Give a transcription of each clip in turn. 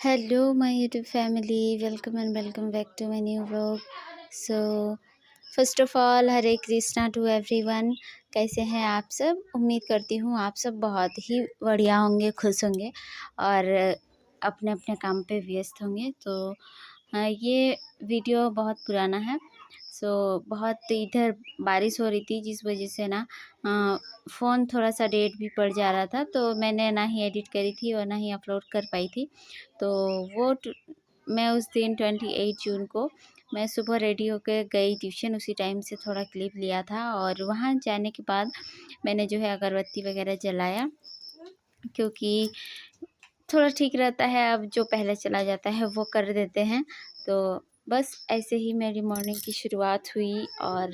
Hello my YouTube family, welcome and welcome back to my new vlog. So first of all Hare Krishna to everyone. कैसे हैं आप सब? उम्मीद करती हूँ आप सब बहुत ही बढ़िया होंगे, खुश होंगे और अपने अपने काम पे व्यस्त होंगे। तो ये वीडियो बहुत पुराना है। बहुत इधर बारिश हो रही थी जिस वजह से ना फ़ोन थोड़ा सा डेड भी पड़ जा रहा था, तो मैंने ना ही एडिट करी थी और ना ही अपलोड कर पाई थी। तो मैं उस दिन 28 जून को मैं सुबह रेडी होकर गई ट्यूशन। उसी टाइम से थोड़ा क्लिप लिया था और वहाँ जाने के बाद मैंने जो है अगरबत्ती वगैरह जलाया, क्योंकि थोड़ा ठीक रहता है। अब जो पहले चला जाता है वो कर देते हैं। तो बस ऐसे ही मेरी मॉर्निंग की शुरुआत हुई। और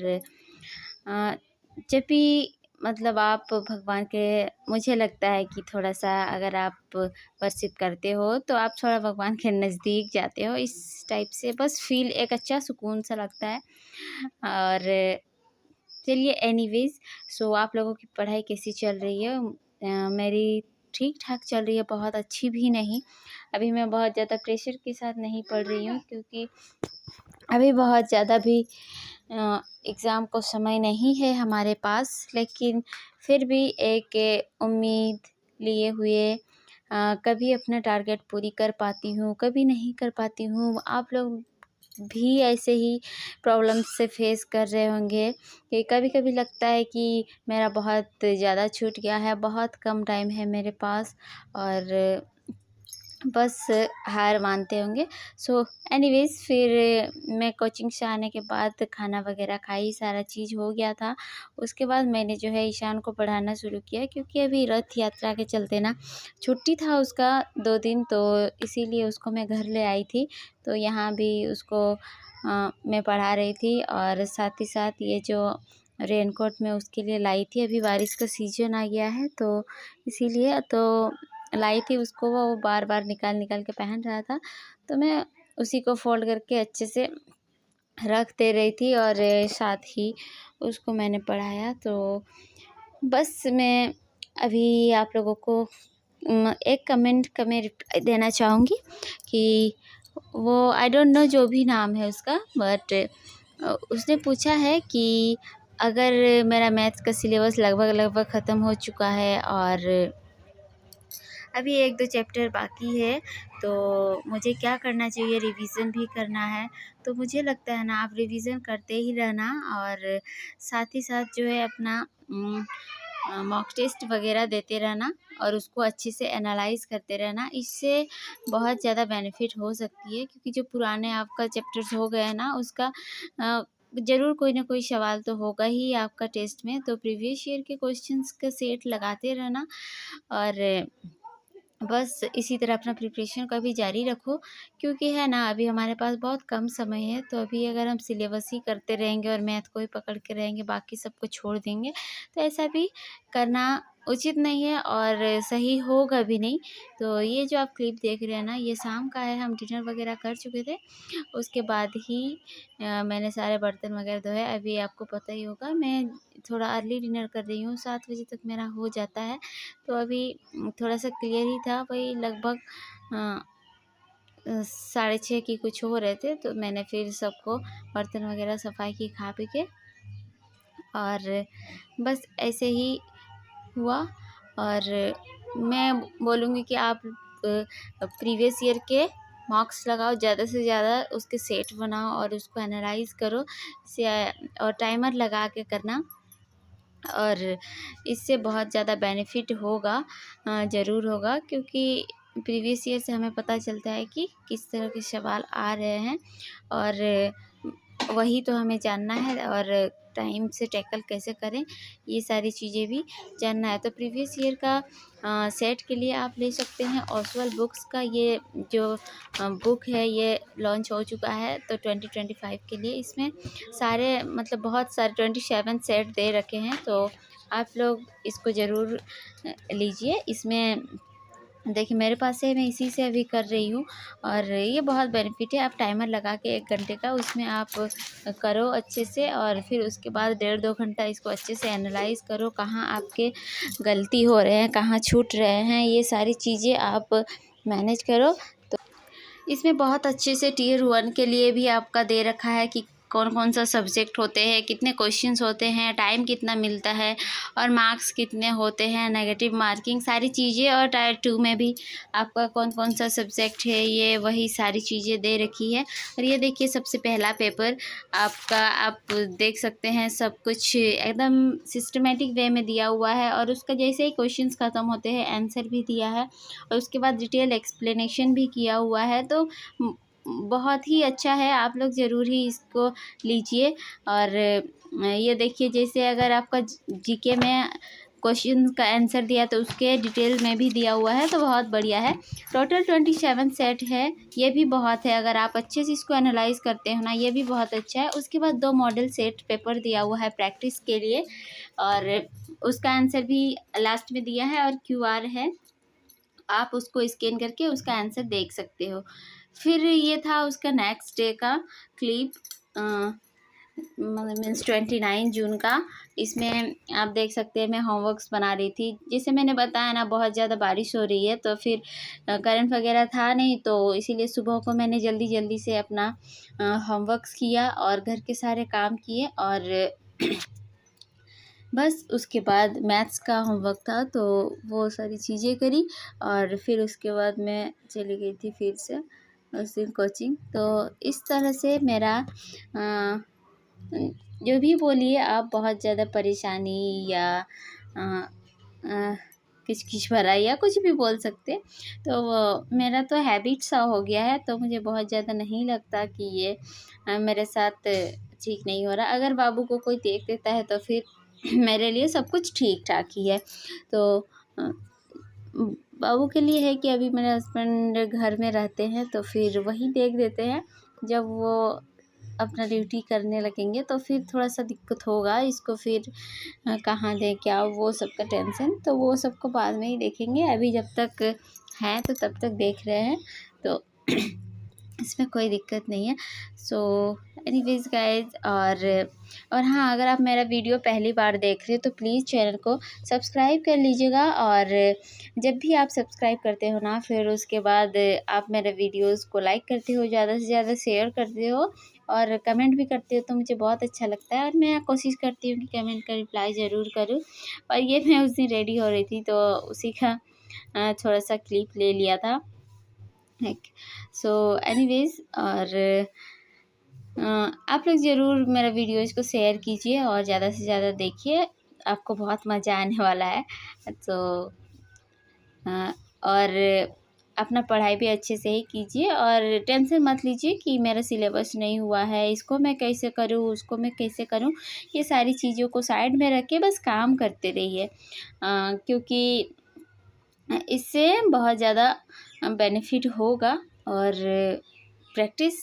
जब भी मतलब आप भगवान के, मुझे लगता है कि थोड़ा सा अगर आप वर्शिप करते हो तो आप थोड़ा भगवान के नज़दीक जाते हो, इस टाइप से बस फील एक अच्छा सुकून सा लगता है। और चलिए एनीवेज, आप लोगों की पढ़ाई कैसी चल रही है? मेरी ठीक ठाक चल रही है, बहुत अच्छी भी नहीं। अभी मैं बहुत ज़्यादा प्रेशर के साथ नहीं पढ़ रही हूँ, क्योंकि अभी बहुत ज़्यादा भी एग्ज़ाम को समय नहीं है हमारे पास। लेकिन फिर भी एक उम्मीद लिए हुए कभी अपना टारगेट पूरी कर पाती हूँ, कभी नहीं कर पाती हूँ। आप लोग भी ऐसे ही प्रॉब्लम से फेस कर रहे होंगे कि कभी-कभी लगता है कि मेरा बहुत ज़्यादा छूट गया है, बहुत कम टाइम है मेरे पास और बस हार मानते होंगे। एनीवेज़ फिर मैं कोचिंग से आने के बाद खाना वगैरह खाई, सारा चीज़ हो गया था। उसके बाद मैंने जो है ईशान को पढ़ाना शुरू किया, क्योंकि अभी रथ यात्रा के चलते ना छुट्टी था उसका 2 दिन, तो इसीलिए उसको मैं घर ले आई थी। तो यहाँ भी उसको मैं पढ़ा रही थी और साथ ही साथ ये जो रेनकोट मैं उसके लिए लाई थी। अभी बारिश का सीज़न आ गया है तो इसीलिए तो लाई थी उसको। वो बार बार निकाल निकाल के पहन रहा था, तो मैं उसी को फोल्ड करके अच्छे से रख दे रही थी और साथ ही उसको मैंने पढ़ाया। तो बस मैं अभी आप लोगों को एक कमेंट का मैं रिप्लाई देना चाहूँगी कि वो आई डोंट नो जो भी नाम है उसका, बट उसने पूछा है कि अगर मेरा मैथ्स का सिलेबस लगभग ख़त्म हो चुका है और अभी 1-2 चैप्टर बाकी है, तो मुझे क्या करना चाहिए? रिवीज़न भी करना है। तो मुझे लगता है ना, आप रिवीज़न करते ही रहना और साथ ही साथ जो है अपना मॉक टेस्ट वगैरह देते रहना और उसको अच्छे से एनालाइज़ करते रहना। इससे बहुत ज़्यादा बेनिफिट हो सकती है, क्योंकि जो पुराने आपका चैप्टर्स हो गए हैं ना, उसका ज़रूर कोई ना कोई सवाल तो होगा ही आपका टेस्ट में। तो प्रीवियस ईयर के क्वेश्चंस का सेट लगाते रहना और बस इसी तरह अपना प्रिपरेशन का भी जारी रखो, क्योंकि है ना अभी हमारे पास बहुत कम समय है। तो अभी अगर हम सिलेबस ही करते रहेंगे और मैथ को ही पकड़ के रहेंगे, बाकी सबको छोड़ देंगे, तो ऐसा भी करना उचित नहीं है और सही होगा भी नहीं। तो ये जो आप क्लिप देख रहे हैं ना, ये शाम का है। हम डिनर वगैरह कर चुके थे, उसके बाद ही मैंने सारे बर्तन वगैरह धोए। अभी आपको पता ही होगा मैं थोड़ा अर्ली डिनर कर रही हूँ, 7 बजे तक मेरा हो जाता है। तो अभी थोड़ा सा क्लियर ही था, वही लगभग 6:30 की कुछ हो रहे थे। तो मैंने फिर सबको बर्तन वगैरह सफाई की खा पी के, और बस ऐसे ही हुआ। और मैं बोलूँगी कि आप प्रीवियस ईयर के मार्क्स लगाओ, ज़्यादा से ज़्यादा उसके सेट बनाओ और उसको एनालाइज़ करो से और टाइमर लगा के करना, और इससे बहुत ज़्यादा बेनिफिट होगा, ज़रूर होगा। क्योंकि प्रीवियस ईयर से हमें पता चलता है कि किस तरह के सवाल आ रहे हैं और वही तो हमें जानना है, और टाइम से टैकल कैसे करें, ये सारी चीज़ें भी जानना है। तो प्रीवियस ईयर का सेट के लिए आप ले सकते हैं ओसवाल बुक्स का। ये जो बुक है ये लॉन्च हो चुका है, तो 2025 के लिए इसमें सारे मतलब बहुत सारे 27 सेट दे रखे हैं। तो आप लोग इसको ज़रूर लीजिए। इसमें देखिए मेरे पास है, मैं इसी से अभी कर रही हूँ और ये बहुत बेनिफिट है। आप टाइमर लगा के 1 घंटे का उसमें आप करो अच्छे से, और फिर उसके बाद 1.5-2 घंटा इसको अच्छे से एनालाइज़ करो, कहाँ आपके गलती हो रहे हैं, कहाँ छूट रहे हैं, ये सारी चीज़ें आप मैनेज करो। इसमें बहुत अच्छे से टियर 1 के लिए भी आपका दे रखा है कि कौन कौन सा सब्जेक्ट होते हैं, कितने क्वेश्चंस होते हैं, टाइम कितना मिलता है और मार्क्स कितने होते हैं, नेगेटिव मार्किंग, सारी चीज़ें। और टायर 2 में भी आपका कौन कौन सा सब्जेक्ट है, ये वही सारी चीज़ें दे रखी है। और ये देखिए सबसे पहला पेपर आपका, आप देख सकते हैं सब कुछ एकदम सिस्टमेटिक वे में दिया हुआ है और उसका जैसे ही क्वेश्चंस ख़त्म होते हैं आंसर भी दिया है और उसके बाद डिटेल एक्सप्लेनेशन भी किया हुआ है। तो बहुत ही अच्छा है, आप लोग ज़रूर ही इसको लीजिए। और ये देखिए जैसे अगर आपका जीके में क्वेश्चन का आंसर दिया तो उसके डिटेल में भी दिया हुआ है, तो बहुत बढ़िया है। टोटल 27 सेट है, ये भी बहुत है। अगर आप अच्छे से इसको एनालाइज करते हो ना, ये भी बहुत अच्छा है। उसके बाद 2 मॉडल सेट पेपर दिया हुआ है प्रैक्टिस के लिए और उसका आंसर भी लास्ट में दिया है और QR है, आप उसको स्कैन करके उसका आंसर देख सकते हो। फिर ये था उसका नेक्स्ट डे का क्लिप, मीन्स 29 जून का। इसमें आप देख सकते हैं मैं होमवर्क्स बना रही थी। जैसे मैंने बताया ना, बहुत ज़्यादा बारिश हो रही है तो फिर करंट वगैरह था नहीं, तो इसीलिए सुबह को मैंने जल्दी जल्दी से अपना होमवर्क्स किया और घर के सारे काम किए और बस उसके बाद मैथ्स का होमवर्क था तो वो सारी चीज़ें करी और फिर उसके बाद मैं चली गई थी फिर से उस दिन कोचिंग। तो इस तरह से मेरा जो भी बोलिए आप, बहुत ज़्यादा परेशानी या किच भरा या कुछ भी बोल सकते, तो वो मेरा तो हैबिट सा हो गया है, तो मुझे बहुत ज़्यादा नहीं लगता कि ये मेरे साथ ठीक नहीं हो रहा। अगर बाबू को कोई देख लेता है तो फिर मेरे लिए सब कुछ ठीक ठाक ही है। तो बाबू के लिए है कि अभी मेरे हस्बैंड घर में रहते हैं तो फिर वही देख देते हैं। जब वो अपना ड्यूटी करने लगेंगे तो फिर थोड़ा सा दिक्कत होगा इसको, फिर कहाँ दें क्या, वो सब का टेंशन, तो वो सबको बाद में ही देखेंगे। अभी जब तक हैं तो तब तक देख रहे हैं, तो इसमें कोई दिक्कत नहीं है। सो एनीवेज गाइज, और हाँ, अगर आप मेरा वीडियो पहली बार देख रहे हो तो प्लीज़ चैनल को सब्सक्राइब कर लीजिएगा। और जब भी आप सब्सक्राइब करते हो ना, फिर उसके बाद आप मेरे वीडियोस को लाइक करते हो, ज़्यादा से ज़्यादा शेयर करते हो और कमेंट भी करते हो, तो मुझे बहुत अच्छा लगता है और मैं कोशिश करती हूँ कि कमेंट का रिप्लाई ज़रूर करूँ। और ये मैं उस दिन रेडी हो रही थी तो उसी का थोड़ा सा क्लिप ले लिया था। सो एनीवेज, और आप लोग ज़रूर मेरा वीडियो इसको शेयर कीजिए और ज़्यादा से ज़्यादा देखिए, आपको बहुत मज़ा आने वाला है। तो और अपना पढ़ाई भी अच्छे से ही कीजिए और टेंशन मत लीजिए कि मेरा सिलेबस नहीं हुआ है, इसको मैं कैसे करूँ, उसको मैं कैसे करूँ। ये सारी चीज़ों को साइड में रख के बस काम करते रहिए, क्योंकि इससे बहुत ज़्यादा बेनिफिट होगा। और प्रैक्टिस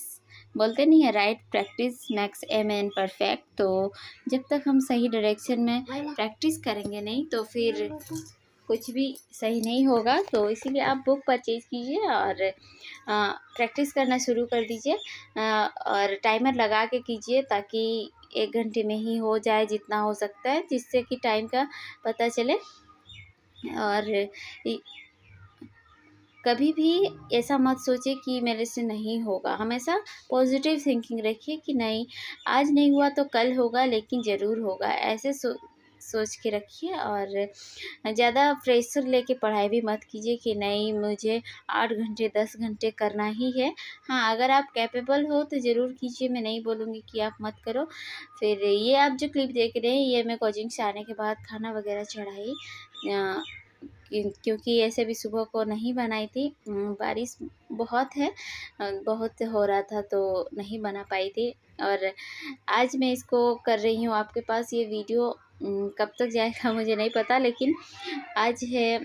बोलते नहीं है, right practice max a man perfect. तो जब तक हम सही डायरेक्शन में प्रैक्टिस करेंगे नहीं तो फिर कुछ भी सही नहीं होगा। तो इसीलिए आप बुक परचेज़ कीजिए और प्रैक्टिस करना शुरू कर दीजिए और टाइमर लगा के कीजिए, ताकि 1 घंटे में ही हो जाए जितना हो सकता है, जिससे कि टाइम का पता चले। और कभी भी ऐसा मत सोचिए कि मेरे से नहीं होगा, हमेशा पॉजिटिव थिंकिंग रखिए कि नहीं, आज नहीं हुआ तो कल होगा, लेकिन ज़रूर होगा, ऐसे सोच के रखिए। और ज़्यादा प्रेशर लेके पढ़ाई भी मत कीजिए कि नहीं मुझे 8 घंटे 10 घंटे करना ही है। हाँ, अगर आप कैपेबल हो तो ज़रूर कीजिए, मैं नहीं बोलूँगी कि आप मत करो। फिर ये आप जो क्लिप देख रहे हैं, ये मैं कोचिंग से आने के बाद खाना वगैरह चढ़ाई, क्योंकि ऐसे भी सुबह को नहीं बनाई थी, बारिश बहुत है, बहुत हो रहा था तो नहीं बना पाई थी। और आज मैं इसको कर रही हूँ आपके पास। ये वीडियो कब तक जाएगा मुझे नहीं पता, लेकिन आज है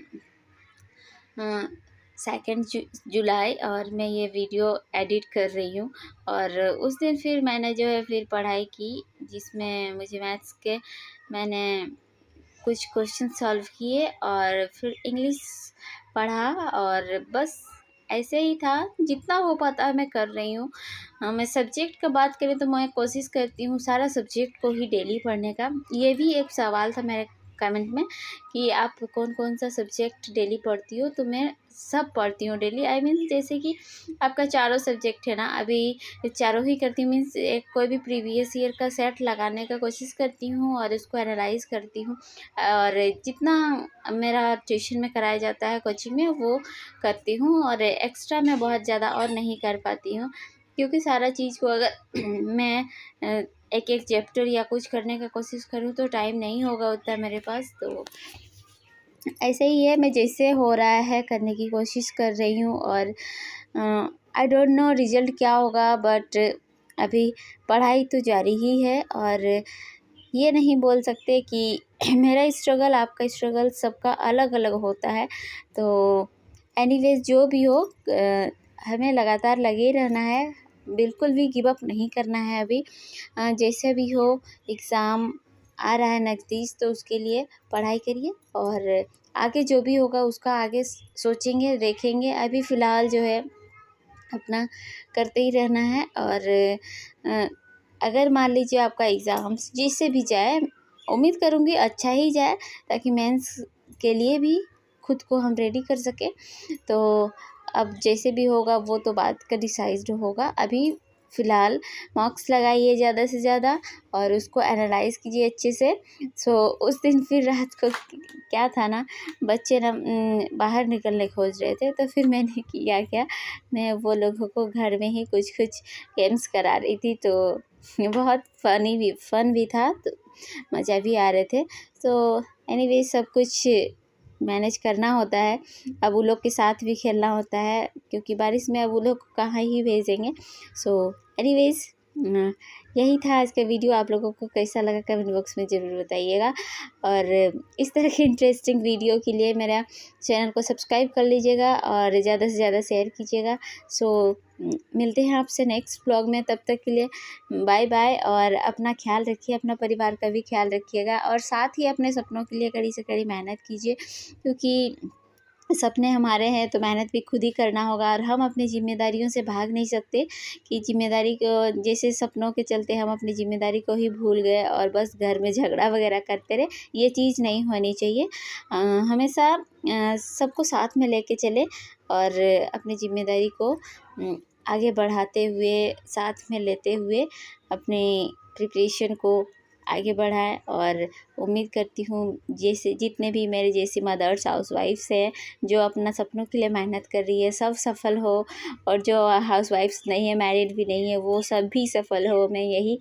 2 जुलाई और मैं ये वीडियो एडिट कर रही हूँ। और उस दिन फिर मैंने जो है फिर पढ़ाई की, जिसमें मुझे मैथ्स के मैंने कुछ क्वेश्चन सॉल्व किए और फिर इंग्लिश पढ़ा और बस ऐसे ही था, जितना हो पाता है मैं कर रही हूँ। मैं सब्जेक्ट का बात करें तो मैं कोशिश करती हूँ सारा सब्जेक्ट को ही डेली पढ़ने का। ये भी एक सवाल था मेरे कमेंट में कि आप कौन कौन सा सब्जेक्ट डेली पढ़ती हो। तो मैं सब पढ़ती हूँ डेली। आई मीन जैसे कि आपका चारों सब्जेक्ट है ना, अभी चारों ही करती हूँ। मीन्स एक कोई भी प्रीवियस ईयर का सेट लगाने का कोशिश करती हूँ और उसको एनालाइज करती हूँ। और जितना मेरा ट्यूशन में कराया जाता है कोचिंग में वो करती हूँ, और एक्स्ट्रा मैं बहुत ज़्यादा और नहीं कर पाती हूँ, क्योंकि सारा चीज़ को अगर मैं एक एक चैप्टर या कुछ करने का कोशिश करूँ तो टाइम नहीं होगा उतना मेरे पास। तो ऐसे ही है, मैं जैसे हो रहा है करने की कोशिश कर रही हूँ। और आई डोंट नो रिज़ल्ट क्या होगा, बट अभी पढ़ाई तो जारी ही है। और ये नहीं बोल सकते कि मेरा स्ट्रगल आपका स्ट्रगल सबका अलग अलग होता है। तो एनीवेज जो भी हो, हमें लगातार लगे रहना है, बिल्कुल भी गिव अप नहीं करना है। अभी जैसे भी हो, एग्ज़ाम आ रहा है नज़दीक, तो उसके लिए पढ़ाई करिए और आगे जो भी होगा उसका आगे सोचेंगे, देखेंगे। अभी फ़िलहाल जो है अपना करते ही रहना है। और अगर मान लीजिए आपका एग्ज़ाम्स जिससे भी जाए, उम्मीद करूँगी अच्छा ही जाए, ताकि मेंस के लिए भी खुद को हम रेडी कर सकें। तो अब जैसे भी होगा वो तो बात का डिसाइड होगा। अभी फ़िलहाल मार्क्स लगाइए ज़्यादा से ज़्यादा और उसको एनालाइज़ कीजिए अच्छे से। सो उस दिन फिर रात को क्या था ना, बच्चे ना बाहर निकलने खोज रहे थे, तो फिर मैंने किया क्या, मैं वो लोगों को घर में ही कुछ कुछ गेम्स करा रही थी। तो बहुत फ़न भी था, तो मज़ा भी आ रहे थे। तो एनीवे सब कुछ मैनेज करना होता है। अब वो लोग के साथ भी खेलना होता है, क्योंकि बारिश में अब वो लोग कहाँ ही भेजेंगे। सो एनीवेज यही था आज का वीडियो। आप लोगों को कैसा लगा कमेंट बॉक्स में ज़रूर बताइएगा। और इस तरह के इंटरेस्टिंग वीडियो के लिए मेरा चैनल को सब्सक्राइब कर लीजिएगा और ज़्यादा से ज़्यादा शेयर कीजिएगा। सो मिलते हैं आपसे नेक्स्ट ब्लॉग में, तब तक के लिए बाय बाय। और अपना ख्याल रखिए, अपना परिवार का भी ख्याल रखिएगा, और साथ ही अपने सपनों के लिए कड़ी से कड़ी मेहनत कीजिए, क्योंकि सपने हमारे हैं तो मेहनत भी खुद ही करना होगा। और हम अपनी जिम्मेदारियों से भाग नहीं सकते कि जिम्मेदारी को, जैसे सपनों के चलते हम अपनी जिम्मेदारी को ही भूल गए और बस घर में झगड़ा वगैरह करते रहे। ये चीज़ नहीं होनी चाहिए। हमेशा सबको साथ में लेके चले और अपनी जिम्मेदारी को आगे बढ़ाते हुए, साथ में लेते हुए अपनी प्रिपरेशन को आगे बढ़ाएं। और उम्मीद करती हूँ जैसे जितने भी मेरे जैसी मदर्स हाउसवाइफ्स हैं जो अपना सपनों के लिए मेहनत कर रही है, सब सफल हो। और जो हाउसवाइफ्स नहीं है, मैरिड भी नहीं है, वो सब भी सफल हो। मैं यही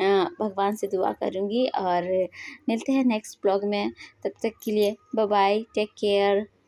भगवान से दुआ करूँगी। और मिलते हैं नेक्स्ट ब्लॉग में, तब तक के लिए बाय बाय, टेक केयर।